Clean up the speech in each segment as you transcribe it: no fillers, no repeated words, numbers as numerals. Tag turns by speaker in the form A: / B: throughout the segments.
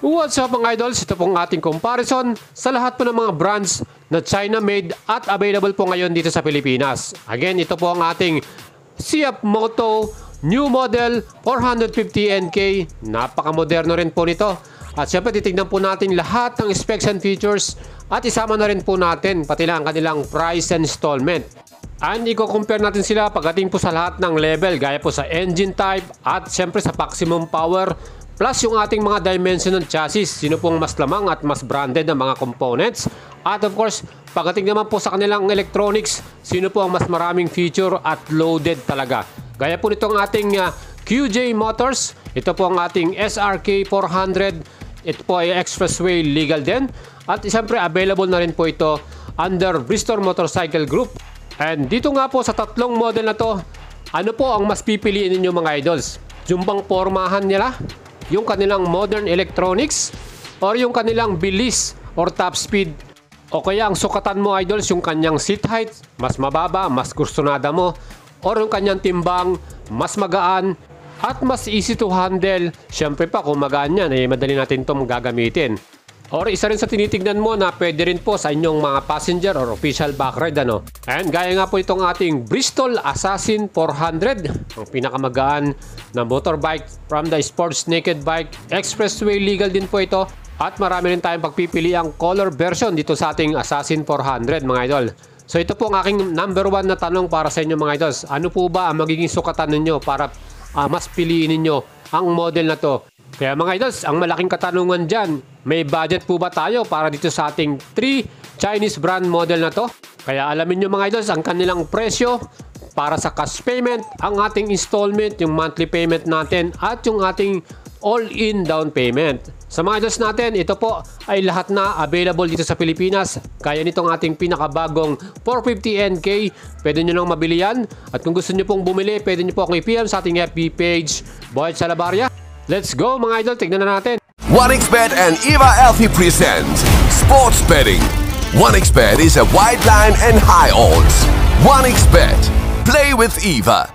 A: What's up mga idols? Ito pong ating comparison sa lahat po ng mga brands na China-made at available po ngayon dito sa Pilipinas. Again, ito po ang ating Siap Moto New Model 450NK. Napaka-moderno rin po nito. At syempre titignan po natin lahat ng specs and features at isama na rin po natin pati lang ang kanilang price and installment. And i-compare natin sila pagdating po sa lahat ng level gaya po sa engine type at syempre sa maximum power plus yung ating mga dimension ng chassis, sino pong mas lamang at mas branded ng mga components. At of course, pagdating naman po sa kanilang electronics, sino po ang mas maraming feature at loaded talaga. Gaya po nitong ating QJ Motors, ito po ang ating SRK 400, ito po ay expressway legal din. At siyempre available na rin po ito under Bristol Motorcycle Group. And dito nga po sa tatlong model na to, ano po ang mas pipiliin ninyo mga idols? Yung bang pormahan nila? Yung kanilang modern electronics? Or yung kanilang bilis or top speed? O kaya ang sukatan mo idols, yung kanyang seat height, mas mababa, mas kursonada mo? Or yung kanyang timbang, mas magaan at mas easy to handle? Siyempre pa kung magaan yan, madali natin itong gagamitin. Or isa rin sa tinitignan mo na pwede rin po sa inyong mga passenger or official backride ano. And gaya nga po itong ating Bristol Assassin 400, ang pinakamagaan na motorbike from the sports naked bike. Expressway legal din po ito. At marami rin tayong pagpipili ang color version dito sa ating Assassin 400 mga idol. So ito po ang aking number 1 na tanong para sa inyo mga idols. Ano po ba ang magiging sukatan ninyo para mas piliin ninyo ang model na to? Kaya mga idols, ang malaking katanungan dyan, may budget po ba tayo para dito sa ating 3 Chinese brand model na to? Kaya alamin nyo mga idols ang kanilang presyo para sa cash payment, ang ating installment, yung monthly payment natin at yung ating all-in down payment. Sa mga idols natin, ito po ay lahat na available dito sa Pilipinas. Kaya nitong ating pinakabagong 450NK, pwede nyo nang mabili yan. At kung gusto nyo pong bumili, pwede nyo po akong i-PM sa ating FB page, Boyd Salabarria. Let's go mga idol, tignan na natin.
B: 1xBet and Eva Alfie present Sports Betting. 1xBet is a wide line and high odds. 1xBet. Play with Eva.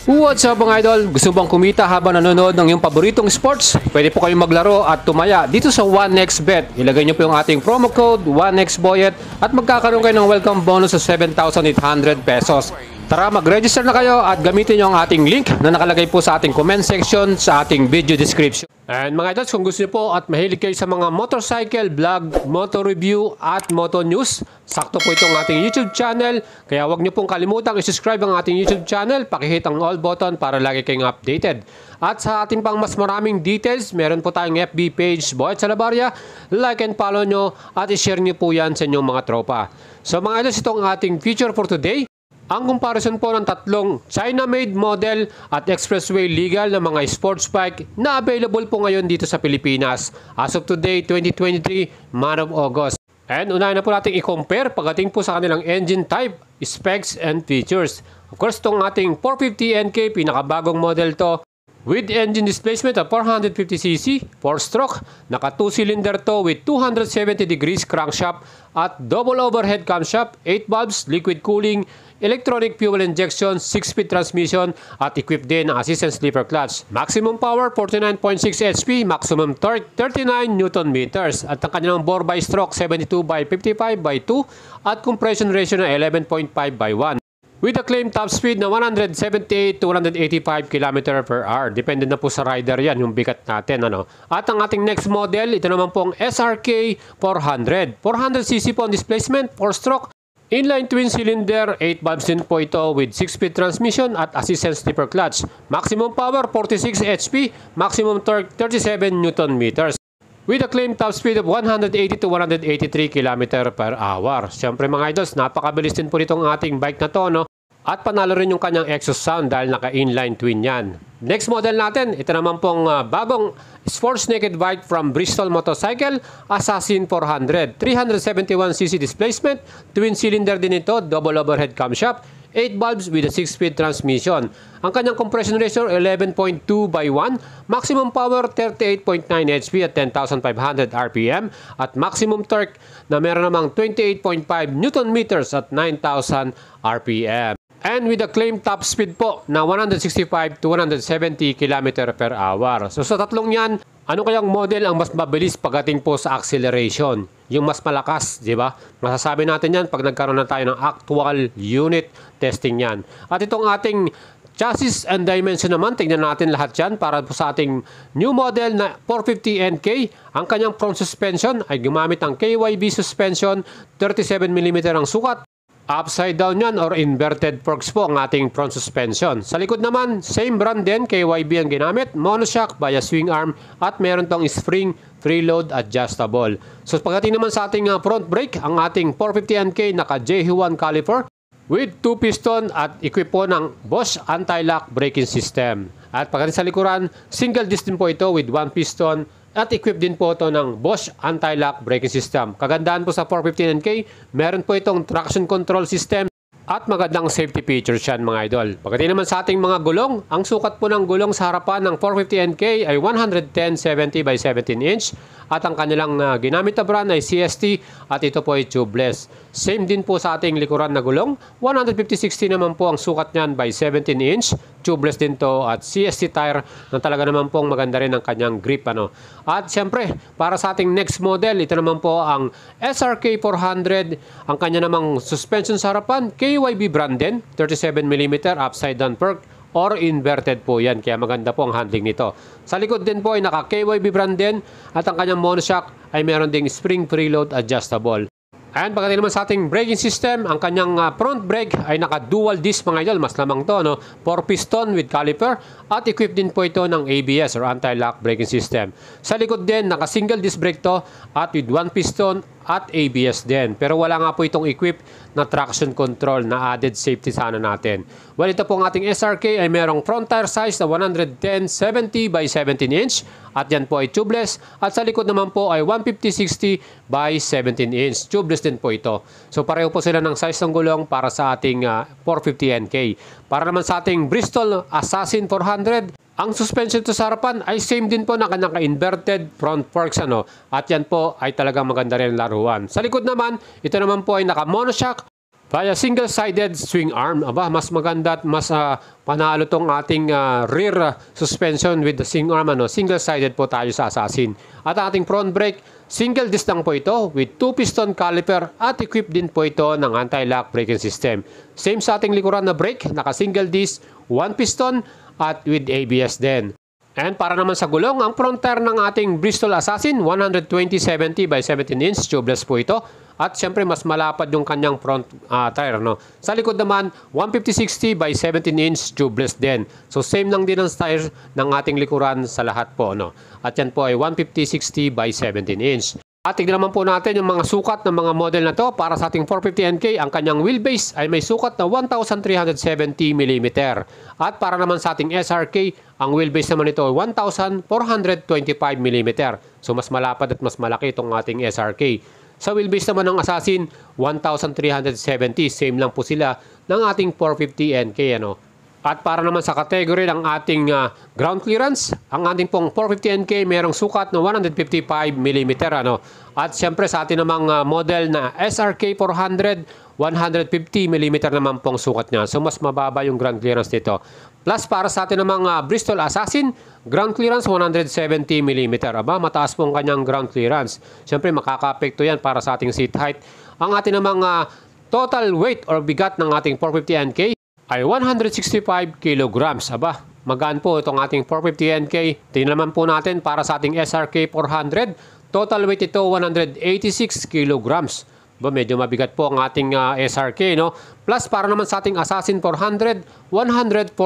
A: What's up mga idol? Gusto bang kumita habang nanonood ng iyong paboritong sports? Pwede po kayong maglaro at tumaya dito sa 1xBet. Ilagay nyo po yung ating promo code 1xBoyet at magkakaroon kayo ng welcome bonus sa 7,800 pesos. Tara, mag-register na kayo at gamitin nyo ang ating link na nakalagay po sa ating comment section sa ating video description. And mga idols, kung gusto nyo po at mahilig kayo sa mga motorcycle vlog, motor review at moto news, sakto po itong ating YouTube channel. Kaya huwag nyo pong kalimutang i-subscribe ang ating YouTube channel, pakihit ang all button para lagi kayong updated. At sa ating pang mas maraming details, meron po tayong FB page, Boyd Salabarria. Like and follow nyo at i-share nyo po yan sa inyong mga tropa. So mga idols, ito ang ating feature for today. Ang comparison po ng tatlong China-made model at expressway legal na mga sports bike na available po ngayon dito sa Pilipinas as of today, 2023, month of August. And unahin na po natin i-compare pagdating po sa kanilang engine type, specs, and features. Of course, itong ating 450NK, pinakabagong model to. With engine displacement of 450cc, 4-stroke, naka 2-cylinder to with 270 degrees crankshaft at double overhead camshaft, 8 valves, liquid cooling, electronic fuel injection, 6-speed transmission at equipped din ang assist and sleeper clutch. Maximum power 49.6 HP, maximum torque 39 Newton meters at ang kanilang bore by stroke 72 by 55 by 2 at compression ratio na 11.5 by 1. With a claim top speed na 178 to 185 km per hour. Depende na po sa rider yan, yung bigat natin. Ano? At ang ating next model, ito naman po ang SRK 400. 400cc po ang displacement, 4-stroke. Inline twin cylinder, 8 valves din po ito with 6-speed transmission at assist and sleeper clutch. Maximum power 46 HP, maximum torque 37 Newton meters. With a claim top speed of 180 to 183 km per hour. Siyempre mga idols, napakabilis din po nitong ating bike na to, no? At panalo rin yung kanyang exhaust sound dahil naka-inline twin yan. Next model natin, ito naman pong bagong sports naked bike from Bristol Motorcycle, Assassin 400. 371cc displacement, twin cylinder din ito, double overhead camshaft, 8 valves with a 6-speed transmission. Ang kanyang compression ratio 11.2 by 1, maximum power 38.9 HP at 10,500 RPM at maximum torque na meron namang 28.5 Newton meters at 9,000 RPM. And with a claim top speed po na 165 to 170 km per hour. So sa tatlong yan, Ano kayang model ang mas mabilis pagdating po sa acceleration? Yung mas malakas, di ba? Masasabi natin yan pag nagkaroon na tayo ng actual unit testing yan. At itong ating chassis and dimension naman, tingnan natin lahat yan para po sa ating new model na 450NK. Ang kanyang front suspension ay gumamit ng KYB suspension, 37mm ang sukat. Upside down yan or inverted forks po ang ating front suspension. Sa likod naman, same brand din, KYB ang ginamit, monoshock via swing arm at meron tong spring preload adjustable. So pagdating naman sa ating front brake, ang ating 450NK naka JH1 caliper with 2 piston at equip po ng Bosch anti-lock braking system. At pagdating sa likuran, single disc din po ito with 1 piston at equipped din po ito ng Bosch anti-lock braking system. Kagandahan po sa 450NK, meron po itong traction control system at magandang safety features yan mga idol. Pagdating naman sa ating mga gulong, ang sukat po ng gulong sa harapan ng 450NK ay 110/70 by 17 inch at ang kanilang ginamit na brand ay CST at ito po ay tubeless. Same din po sa ating likuran na gulong, 150/60 naman po ang sukat niyan by 17 inch, tubeless din to at CST tire na talaga naman pong maganda rin ang kanyang grip. At siyempre, para sa ating next model, ito naman po ang SRK 400, ang kanya namang suspension sa harapan, KYB brand din, 37mm upside down perk or inverted po yan, kaya maganda po ang handling nito. Sa likod din po ay naka KYB brand din at ang kanyang monoshock ay meron ding spring preload adjustable. And pagdating naman sa ating braking system, ang kanyang front brake ay naka dual disc mga idol, mas lamang to, 4 piston with caliper at equipped din po ito ng ABS or anti-lock braking system. Sa likod din, naka single disc brake to at with 1 piston at ABS din. Pero wala nga po itong equipped na traction control na added safety sana natin. Well, ito po ang ating SRK ay merong front tire size na 110/70 by 17 inch at yan po ay tubeless at sa likod naman po ay 150/60 by 17 inch. Tubeless din po ito. So pareho po sila ng size ng gulong para sa ating 450NK. Para naman sa ating Bristol Assassin 400, ang suspension to sa harapan ay same din po na inverted front forks at yan po ay talagang maganda rin laruan. Sa likod naman, ito naman po ay naka monoshock via single-sided swing arm. Aba, mas maganda at mas panalo tong ating rear suspension with the swing arm. Single-sided po tayo sa Assassin. At ating front brake, single disc lang po ito with 2 piston caliper at equipped din po ito ng anti-lock braking system. Same sa ating likuran na brake, naka single disc, 1 piston at with ABS din. And para naman sa gulong, ang front tire ng ating Bristol Assassin, 120/70 by 17 inch, tubeless po ito. At syempre, mas malapad yung kanyang front tire. Sa likod naman, 150/60 by 17 inch, tubeless din. So, same lang din ang tire ng ating likuran sa lahat po. At yan po ay 150/60 by 17 inch. At tignan naman po natin yung mga sukat ng mga model na to. Para sa ating 450NK, ang kanyang wheelbase ay may sukat na 1,370mm. At para naman sa ating SRK, ang wheelbase naman ito ay 1,425mm. So mas malapad at mas malaki itong ating SRK. Sa wheelbase naman ng Assassin, 1,370. Same lang po sila ng ating 450NK. At para naman sa category ng ating ground clearance, ang ating pong 450NK mayroong sukat na 155mm. At siyempre sa ating namang model na SRK 400, 150mm naman pong sukat niya. So mas mababa yung ground clearance nito. Plus para sa ating namang Bristol Assassin, ground clearance 170mm. Aba, mataas pong kanyang ground clearance. Siyempre makaka-apekto yan para sa ating seat height. Ang ating namang total weight or bigat ng ating 450NK ay 165 kilograms. Aba, magaan po itong ating 450NK. Tingnan naman po natin para sa ating SRK 400. Total weight ito 186 kilograms. Ba, medyo mabigat po ang ating SRK, Plus para naman sa ating Assassin 400, 149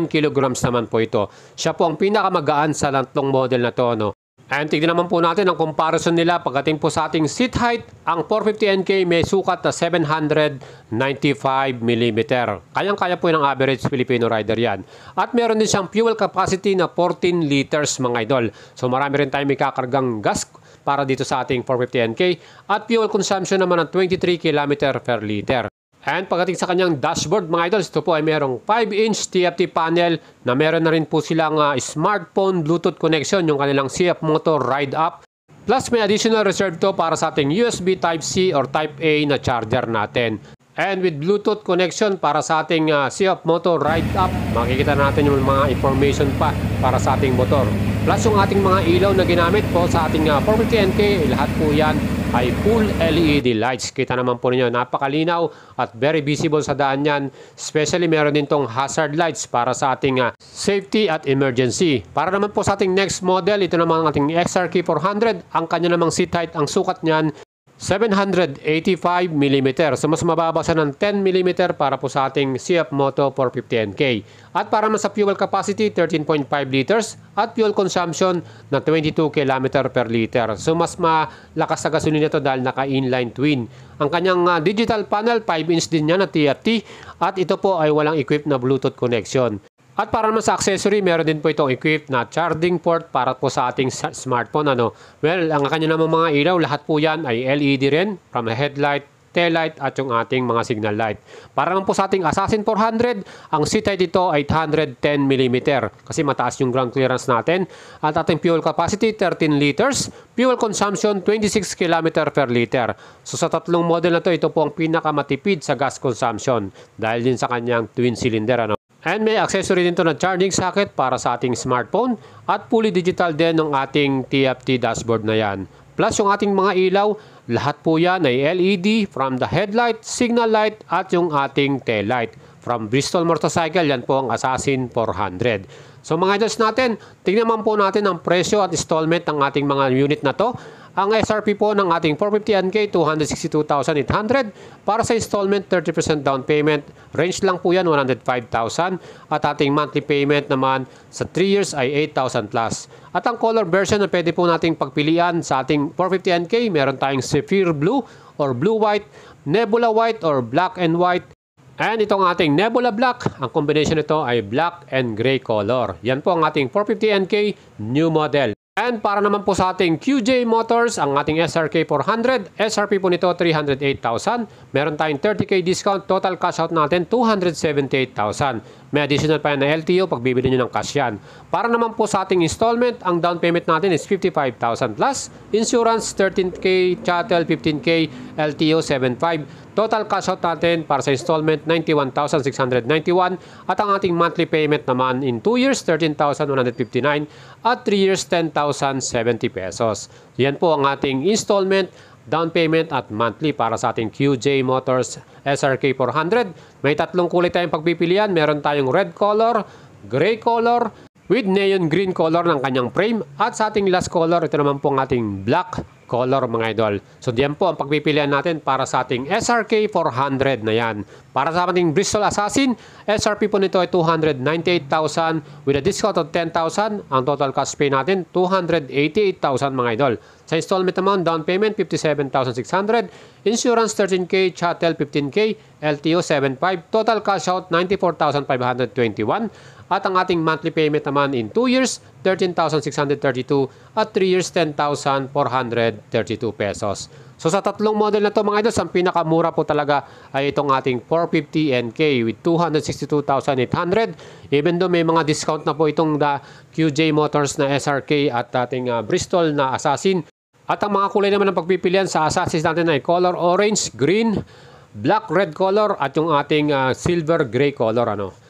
A: kilograms naman po ito. Siya po ang pinakamagaan sa tatlong model na to, And tignan naman po natin ang comparison nila pagdating po sa ating seat height. Ang 450NK may sukat na 795mm. Kayang-kaya po ng average Filipino rider yan. At meron din siyang fuel capacity na 14 liters mga idol. So marami rin tayong may kakargang gas para dito sa ating 450NK. At fuel consumption naman ng 23 km per liter. And pagdating sa kanyang dashboard mga idols, ito po ay merong 5-inch TFT panel na meron na rin po silang smartphone Bluetooth connection, yung kanilang CF Moto Ride Up. Plus may additional reserve to para sa ating USB Type-C or Type-A na charger natin. And with Bluetooth connection para sa ating CF Moto Ride Up, makikita natin yung mga information pa para sa ating motor. Plus yung ating mga ilaw na ginamit po sa ating 450NK, lahat po yan ay full LED lights. Kita naman po ninyo, napakalinaw at very visible sa daan yan. Especially meron din tong hazard lights para sa ating safety at emergency. Para naman po sa ating next model, ito naman ang ating XRK 400. Ang kanya namang seat height, ang sukat niyan 785mm. So mas mababa siya ng 10mm para po sa ating CF Moto 450NK. At para mas sa fuel capacity, 13.5 liters at fuel consumption na 22 km per liter. So mas malakas sa gasolina ito dahil naka-inline twin. Ang kanyang digital panel, 5-inch din niya na TFT at ito po ay walang equipped na Bluetooth connection. At para naman sa accessory, meron din po itong equipped na charging port para po sa ating smartphone. Well, ang kanya naman mga ilaw, lahat po yan ay LED rin, from the headlight, tail light at yung ating mga signal light. Para naman po sa ating Assassin 400, ang seat height dito ay 810mm kasi mataas yung ground clearance natin. At ating fuel capacity, 13 liters. Fuel consumption, 26 km per liter. So sa tatlong model na to, ito po ang pinakamatipid sa gas consumption dahil din sa kanyang twin cylinder. And may accessory din to na charging socket para sa ating smartphone at fully digital din ng ating TFT dashboard na yan. Plus yung ating mga ilaw, lahat po yan ay LED from the headlight, signal light at yung ating tail light. From Bristol Motorcycle, yan po ang Assassin 400. So mga idols natin, tingnan naman po natin ang presyo at installment ng ating mga unit na to. Ang SRP po ng ating 450NK, 262,800. Para sa installment, 30% down payment. Range lang po yan, 105,000. At ating monthly payment naman sa 3 years ay 8,000 plus. At ang color version na pwede po nating pagpilian sa ating 450NK, meron tayong Sapphire Blue or Blue White, Nebula White or Black and White. And itong ating Nebula Black, ang combination nito ay black and gray color. Yan po ang ating 450NK new model. And para naman po sa ating QJ Motors, ang ating SRK 400, SRP po nito 308,000. Meron tayong 30k discount, total cash out natin 278,000. May additional pa yan na LTO pag bibili nyo ng cash yan. Para naman po sa ating installment, ang down payment natin is 55,000 plus. Insurance 13k, chattel 15k, LTO 75. Total cash out natin para sa installment 91,691 at ang ating monthly payment naman in 2 years 13,159 at 3 years 10,070 pesos. Yan po ang ating installment, down payment at monthly para sa ating QJ Motors SRK 400. May tatlong kulay tayong pagpipilian. Meron tayong red color, gray color, with neon green color ng kanyang frame. At sa ating last color, ito naman po ang ating black color mga idol. So diyan po ang pagpipilian natin para sa ating SRK 400 na yan. Para sa ating Bristol Assassin, SRP po nito ay 298,000 with a discount of 10,000. Ang total cash pay natin 288,000 mga idol. Sa installment amount, down payment 57,600, insurance 13k, chattel 15k, LTO 75, total cash out 94,521. At ang ating monthly payment naman in 2 years, 13,632 at 3 years, 10,432 pesos. So sa tatlong model na to mga idols, ang pinakamura po talaga ay itong ating 450NK with 262,800. Even though may mga discount na po itong QJ Motors na SRK at ating Bristol na Assassin. At ang mga kulay naman ng pagpipilian sa Assassin natin ay color orange, green, black, red color at yung ating silver gray color.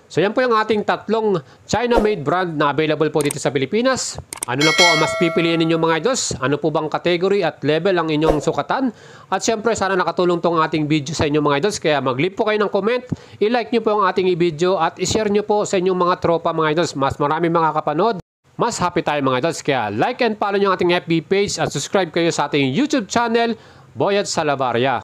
A: So yan po yung ating tatlong China-made brand na available po dito sa Pilipinas. Ano na po ang mas pipiliin ninyo mga idols? Ano po bang category at level ang inyong sukatan? At syempre sana nakatulong tong ating video sa inyo mga idols. Kaya mag-leave po kayo ng comment, i-like nyo po ang ating video at i-share nyo po sa inyong mga tropa mga idols. Mas marami makakapanood. Mas happy tayo mga idols. Kaya like and follow nyo ang ating FB page at subscribe kayo sa ating YouTube channel, Boyet Salavarria.